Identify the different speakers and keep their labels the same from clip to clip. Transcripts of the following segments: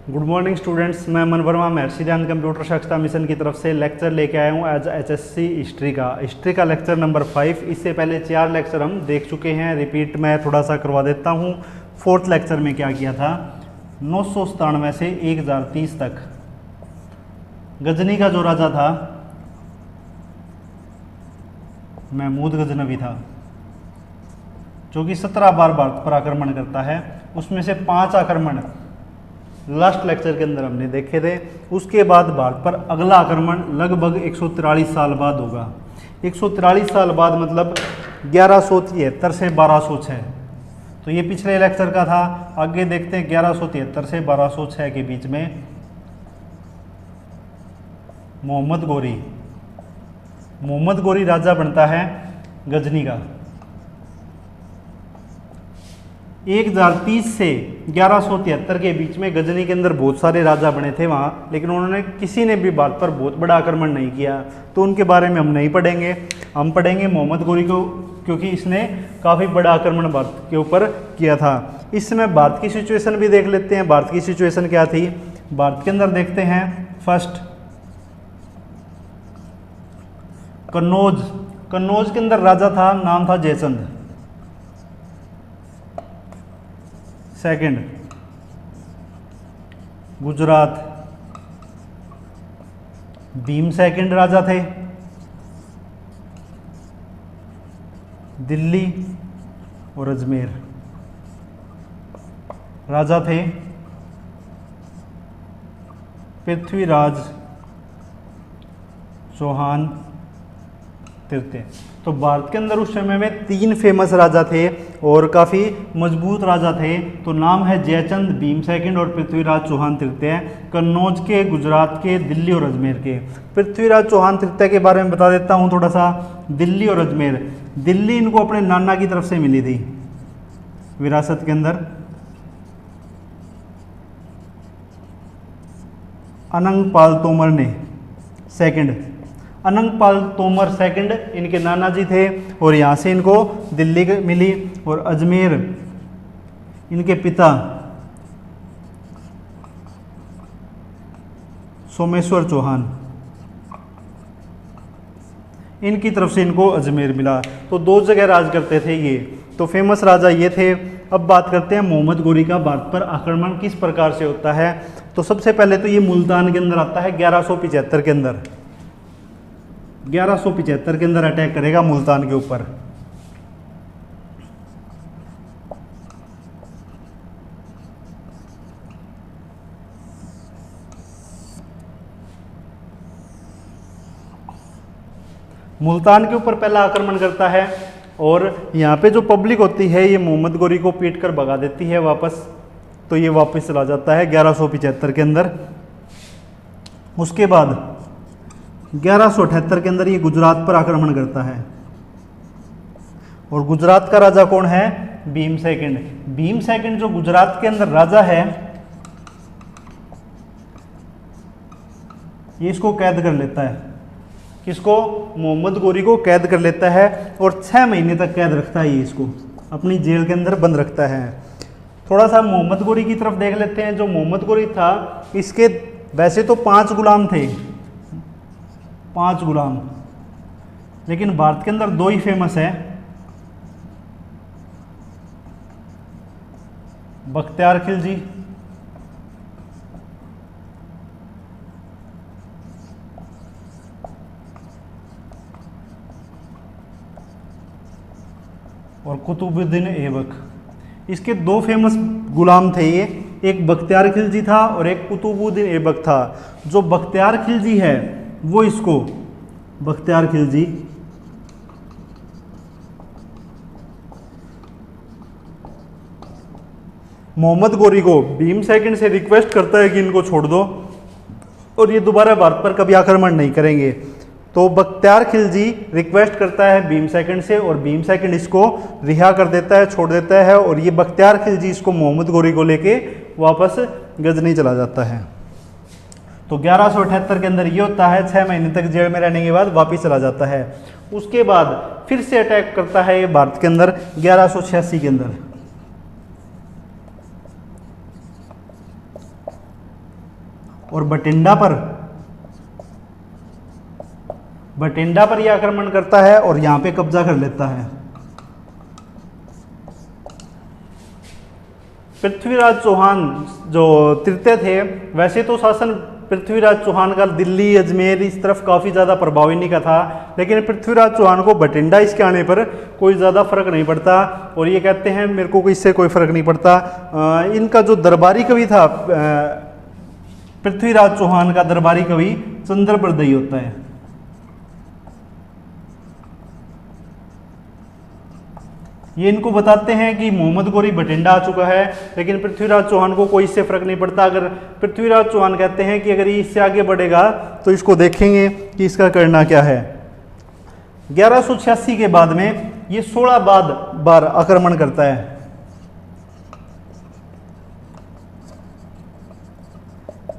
Speaker 1: Good morning students, मैं अमन वर्मा महर्षि ध्यान computer शिक्षा मिशन की तरफ से लेक्चर लेके आया हूँ एज HSC हिस्ट्री का लेक्चर नंबर 5। इससे पहले 4 लेक्चर हम देख चुके हैं। रिपीट मैं थोड़ा सा करवा देता हूँ। 4th लेक्चर में क्या किया था, 997 से 1030 तक गजनी का जो राजा था महमूद गजनवी था, जो कि 17 बार भारत पर आक्रमण करता है। उसमें से 5 आक्रमण लास्ट लेक्चर के अंदर हमने देखे थे। उसके बाद भारत पर अगला आक्रमण लगभग 143 साल बाद होगा। 143 साल बाद मतलब 1173 से 1206। तो ये पिछले लेक्चर का था। आगे देखते हैं 1173 से 1206 के बीच में मोहम्मद गोरी राजा बनता है गजनी का। 1030 से 1173 के बीच में गजनी के अंदर बहुत सारे राजा बने थे वहाँ, लेकिन उन्होंने किसी ने भी भारत पर बहुत बड़ा आक्रमण नहीं किया, तो उनके बारे में हम नहीं पढ़ेंगे। हम पढ़ेंगे मोहम्मद गोरी को, क्योंकि इसने काफ़ी बड़ा आक्रमण भारत के ऊपर किया था। इस समय भारत की सिचुएशन भी देख लेते हैं। भारत की सिचुएशन क्या थी, भारत के अंदर देखते हैं। फर्स्ट कन्नौज के अंदर राजा था, नाम था जयचंद। सेकंड गुजरात, भीम सेकंड राजा थे। दिल्ली और अजमेर राजा थे पृथ्वीराज चौहान तृतीय। तो भारत के अंदर उस समय में 3 फेमस राजा थे और काफ़ी मजबूत राजा थे। तो नाम है जयचंद, भीम सेकंड और पृथ्वीराज चौहान तृतीय। कन्नौज के, गुजरात के, दिल्ली और अजमेर के। पृथ्वीराज चौहान तृतीय के बारे में बता देता हूँ थोड़ा सा। दिल्ली और अजमेर, दिल्ली इनको अपने नाना की तरफ से मिली थी विरासत के अंदर। अनंगपाल तोमर ने सेकंड, अनंगपाल तोमर सेकंड इनके नाना जी थे और यहाँ से इनको दिल्ली मिली। और अजमेर इनके पिता सोमेश्वर चौहान, इनकी तरफ से इनको अजमेर मिला। तो 2 जगह राज करते थे ये। तो फेमस राजा ये थे। अब बात करते हैं मोहम्मद गोरी का भारत पर आक्रमण किस प्रकार से होता है। तो सबसे पहले तो ये मुल्तान के अंदर आता है 1175 के अंदर। 1175 के अंदर अटैक करेगा मुल्तान के ऊपर। मुल्तान के ऊपर पहला आक्रमण करता है और यहाँ पे जो पब्लिक होती है ये मोहम्मद गोरी को पीट कर भगा देती है वापस। तो ये वापस चला जाता है 1175 के अंदर। उसके बाद 1178 के अंदर ये गुजरात पर आक्रमण करता है और गुजरात का राजा कौन है, भीम सेकंड। भीम सेकंड जो गुजरात के अंदर राजा है, ये इसको कैद कर लेता है। किसको, मोहम्मद गोरी को कैद कर लेता है और 6 महीने तक कैद रखता है। ये इसको अपनी जेल के अंदर बंद रखता है। थोड़ा सा मोहम्मद गोरी की तरफ देख लेते हैं। जो मोहम्मद गोरी था, इसके वैसे तो 5 गुलाम थे, 5 गुलाम, लेकिन भारत के अंदर 2 ही फेमस है, बख्तियार खिलजी और कुतुबुद्दीन ऐबक। इसके 2 फेमस गुलाम थे ये, एक बख्तियार खिलजी था और एक कुतुबुद्दीन ऐबक था। जो बख्तियार खिलजी है वो इसको, बख्तियार खिलजी मोहम्मद गोरी को भीम सेकंड से रिक्वेस्ट करता है कि इनको छोड़ दो और ये दोबारा भारत पर कभी आक्रमण नहीं करेंगे। तो बख्तियार खिलजी रिक्वेस्ट करता है भीम सेकंड से और भीम सेकंड इसको रिहा कर देता है, छोड़ देता है। और ये बख्तियार खिलजी इसको मोहम्मद गोरी को लेके वापस गजनी चला जाता है। तो 1178 के अंदर ये होता है। 6 महीने तक जेल में रहने के बाद वापस चला जाता है। उसके बाद फिर से अटैक करता है ये भारत के अंदर 1186 के अंदर। और बठिंडा पर यह आक्रमण करता है और यहां पे कब्जा कर लेता है। पृथ्वीराज चौहान जो तृतीय थे, वैसे तो शासन पृथ्वीराज चौहान का दिल्ली अजमेर इस तरफ काफ़ी ज़्यादा प्रभावी नहीं का था, लेकिन पृथ्वीराज चौहान को बठिंडा इसके आने पर कोई ज़्यादा फर्क नहीं पड़ता और ये कहते हैं मेरे को इससे कोई फर्क नहीं पड़ता। इनका जो दरबारी कवि था पृथ्वीराज चौहान का दरबारी कवि चंद्रप्रदयी होता है। ये इनको बताते हैं कि मोहम्मद गोरी बठिंडा आ चुका है, लेकिन पृथ्वीराज चौहान को कोई इससे फर्क नहीं पड़ता। अगर पृथ्वीराज चौहान कहते हैं कि अगर ये इससे आगे बढ़ेगा तो इसको देखेंगे कि इसका करना क्या है। 1186 के बाद में ये 16 बार आक्रमण करता है।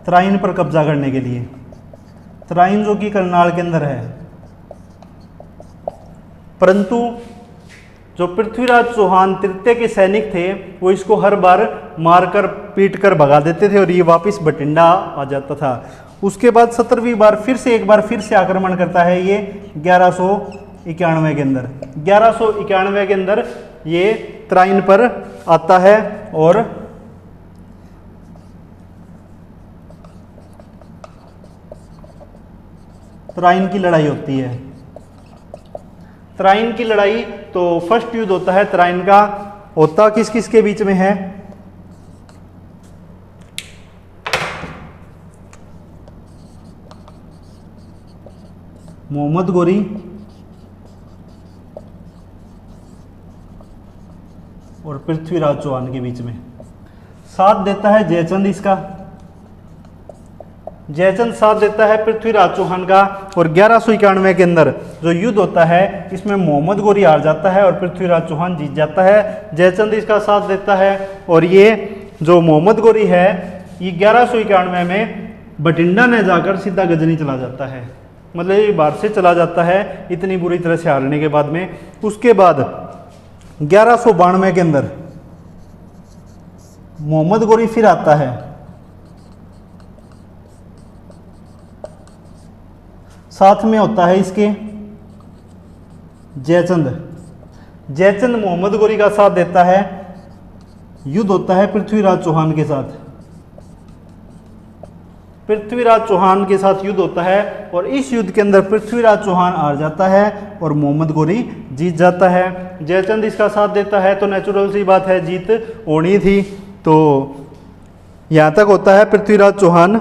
Speaker 1: तराइन पर कब्जा करने के लिए, तराइन जो कि करनाल के अंदर है, परंतु जो पृथ्वीराज चौहान तृतीय के सैनिक थे वो इसको हर बार मारकर पीट कर भगा देते थे और ये वापस बठिंडा आ जाता था। उसके बाद 17वीं बार फिर से आक्रमण करता है ये 1191 के अंदर। 1191 के अंदर ये तराइन पर आता है और तराइन की लड़ाई होती है। तराइन की लड़ाई तो फर्स्ट युद्ध होता है तराइन का, होता किस किस के बीच में है? मोहम्मद गोरी और पृथ्वीराज चौहान के बीच में। साथ देता है जयचंद, इसका जयचंद साथ देता है पृथ्वीराज चौहान का। और 1191 के अंदर जो युद्ध होता है इसमें मोहम्मद गोरी हार जाता है और पृथ्वीराज चौहान जीत जाता है। जयचंद इसका साथ देता है और ये जो मोहम्मद गोरी है ये 1191 में बठिंडा में जाकर सीधा गजनी चला जाता है, मतलब ये बाहर से चला जाता है इतनी बुरी तरह से हारने के बाद में। उसके बाद 1192 के अंदर मोहम्मद गोरी फिर आता है, साथ में होता है इसके जयचंद। जयचंद मोहम्मद गोरी का साथ देता है, युद्ध होता है पृथ्वीराज चौहान के साथ। पृथ्वीराज चौहान के साथ युद्ध होता है और इस युद्ध के अंदर पृथ्वीराज चौहान हार जाता है और मोहम्मद गोरी जीत जाता है। जयचंद इसका साथ देता है तो नेचुरल सी बात है जीत होनी थी। तो यहाँ तक होता है पृथ्वीराज चौहान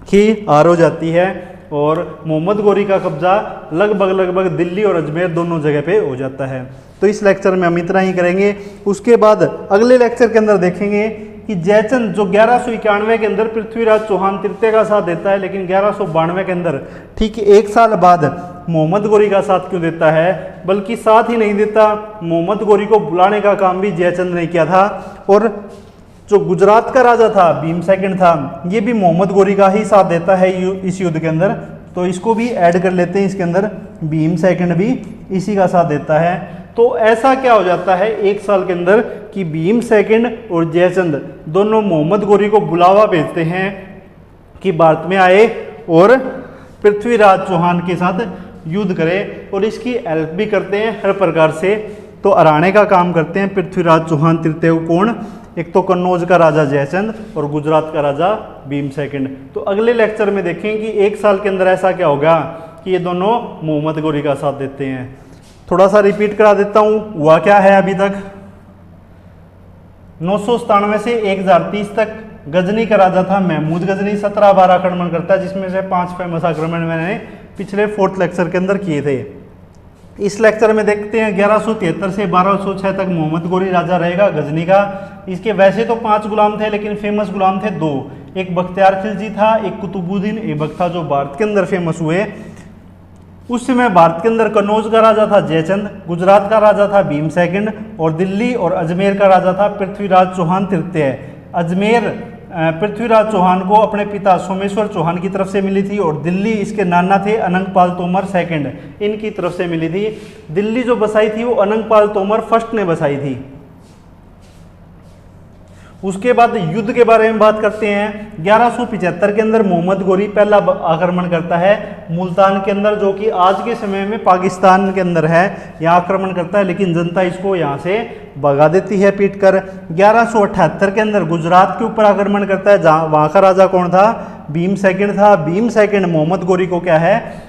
Speaker 1: की हार हो जाती है और मोहम्मद गोरी का कब्जा लगभग दिल्ली और अजमेर दोनों जगह पे हो जाता है। तो इस लेक्चर में हम इतना ही करेंगे। उसके बाद अगले लेक्चर के अंदर देखेंगे कि जयचंद जो 1191 के अंदर पृथ्वीराज चौहान तृतीय का साथ देता है, लेकिन 1192 के अंदर ठीक 1 साल बाद मोहम्मद गोरी का साथ क्यों देता है, बल्कि साथ ही नहीं देता, मोहम्मद गोरी को बुलाने का काम भी जयचंद ने किया था। और जो गुजरात का राजा था भीम सेकंड था, ये भी मोहम्मद गोरी का ही साथ देता है इस युद्ध के अंदर। तो इसको भी ऐड कर लेते हैं इसके अंदर, भीम सेकंड भी इसी का साथ देता है। तो ऐसा क्या हो जाता है 1 साल के अंदर कि भीम सेकंड और जयचंद दोनों मोहम्मद गोरी को बुलावा भेजते हैं कि भारत में आए और पृथ्वीराज चौहान के साथ युद्ध करे और इसकी हेल्प भी करते हैं हर प्रकार से। तो हराने का काम करते हैं पृथ्वीराज चौहान तृतीय को। कौन? एक तो कन्नौज का राजा जयचंद और गुजरात का राजा भीम सेकंड। तो अगले लेक्चर में देखें कि 1 साल के अंदर ऐसा क्या होगा कि ये दोनों मोहम्मद गोरी का साथ देते हैं। थोड़ा सा रिपीट करा देता हूँ, हुआ क्या है अभी तक। 997 से 1030 तक गजनी का राजा था महमूद गजनी, 17 बार आक्रमण करता है, जिसमें से 5 फेमस आक्रमण मैंने पिछले 4th लेक्चर के अंदर किए थे। इस लेक्चर में देखते हैं 1173 से 1206 तक मोहम्मद गोरी राजा रहेगा गजनी का। इसके वैसे तो 5 गुलाम थे, लेकिन फेमस गुलाम थे 2, एक बख्तियार खिलजी था, एक कुतुबुद्दीन ऐबक था, जो भारत के अंदर फेमस हुए। उस समय भारत के अंदर कन्नौज का राजा था जयचंद, गुजरात का राजा था भीम सेकंड और दिल्ली और अजमेर का राजा था पृथ्वीराज चौहान तृतीय। अजमेर पृथ्वीराज चौहान को अपने पिता सोमेश्वर चौहान की तरफ से मिली थी और दिल्ली इसके नाना थे अनंगपाल तोमर सेकंड, इनकी तरफ से मिली थी। दिल्ली जो बसाई थी वो अनंगपाल तोमर फर्स्ट ने बसाई थी। उसके बाद युद्ध के बारे में बात करते हैं। 1175 के अंदर मोहम्मद गोरी पहला आक्रमण करता है मुल्तान के अंदर, जो कि आज के समय में पाकिस्तान के अंदर है। यहाँ आक्रमण करता है लेकिन जनता इसको यहाँ से भगा देती है पीट कर। 1178 के अंदर गुजरात के ऊपर आक्रमण करता है, जहाँ वहाँ का राजा कौन था? भीम सेकंड था। भीम सेकंड मोहम्मद गोरी को क्या है,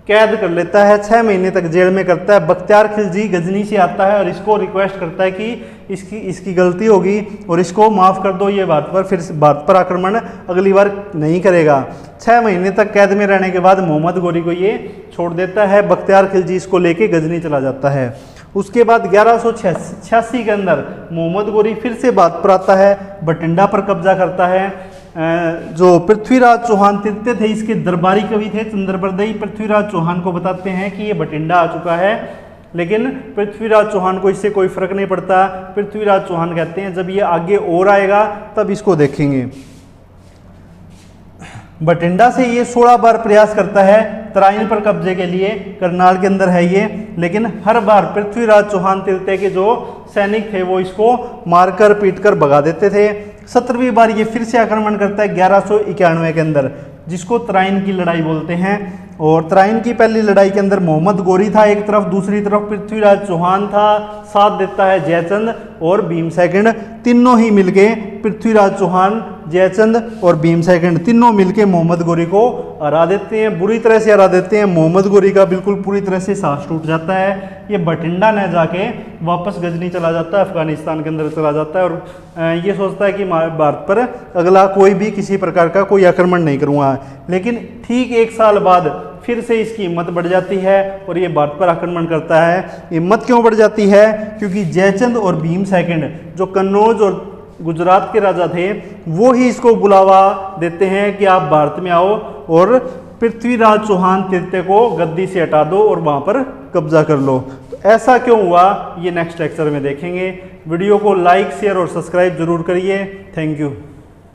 Speaker 1: कैद कर लेता है, 6 महीने तक जेल में करता है। बख्तियार खिलजी गजनी से आता है और इसको रिक्वेस्ट करता है कि इसकी गलती होगी और इसको माफ़ कर दो, ये फिर भारत पर आक्रमण अगली बार नहीं करेगा। 6 महीने तक कैद में रहने के बाद मोहम्मद गोरी को ये छोड़ देता है। बख्तियार खिलजी इसको लेके गजनी चला जाता है। उसके बाद 1186 के अंदर मोहम्मद गोरी फिर से भारत पर आता है, बठिंडा पर कब्जा करता है। जो पृथ्वीराज चौहान तृतीय थे, इसके दरबारी कवि थे चंद्रबरदई, पृथ्वीराज चौहान को बताते हैं कि ये बठिंडा आ चुका है, लेकिन पृथ्वीराज चौहान को इससे कोई फर्क नहीं पड़ता। पृथ्वीराज चौहान कहते हैं जब ये आगे और आएगा तब इसको देखेंगे। बठिंडा से ये 16 बार प्रयास करता है तराइन पर कब्जे के लिए, करनाल के अंदर है ये, लेकिन हर बार पृथ्वीराज चौहान तृतीय के जो सैनिक थे वो इसको मारकर पीटकर भगा देते थे। 17वीं बार ये फिर से आक्रमण करता है 1191 के अंदर, जिसको तराइन की लड़ाई बोलते हैं। और तराइन की पहली लड़ाई के अंदर मोहम्मद गोरी था एक तरफ, दूसरी तरफ पृथ्वीराज चौहान था, साथ देता है जयचंद और भीम सेकंड। तीनों ही मिलके, पृथ्वीराज चौहान, जयचंद और भीम सेकंड तीनों मिलके मोहम्मद गोरी को हरा देते हैं, बुरी तरह से हरा देते हैं। मोहम्मद गोरी का बिल्कुल पूरी तरह से सांस टूट जाता है। ये बठिंडा न जाके वापस गजनी चला जाता है, अफगानिस्तान के अंदर चला जाता है और ये सोचता है कि भारत पर अगला कोई भी किसी प्रकार का कोई आक्रमण नहीं करूँगा। लेकिन ठीक 1 साल बाद फिर से इसकी हिम्मत बढ़ जाती है और ये भारत पर आक्रमण करता है। हिम्मत क्यों बढ़ जाती है? क्योंकि जयचंद और भीम सेकंड जो कन्नौज और गुजरात के राजा थे वो ही इसको बुलावा देते हैं कि आप भारत में आओ और पृथ्वीराज चौहान तृतीय को गद्दी से हटा दो और वहाँ पर कब्जा कर लो। तो ऐसा क्यों हुआ ये नेक्स्ट लेक्चर में देखेंगे। वीडियो को लाइक, शेयर और सब्सक्राइब जरूर करिए। Thank you.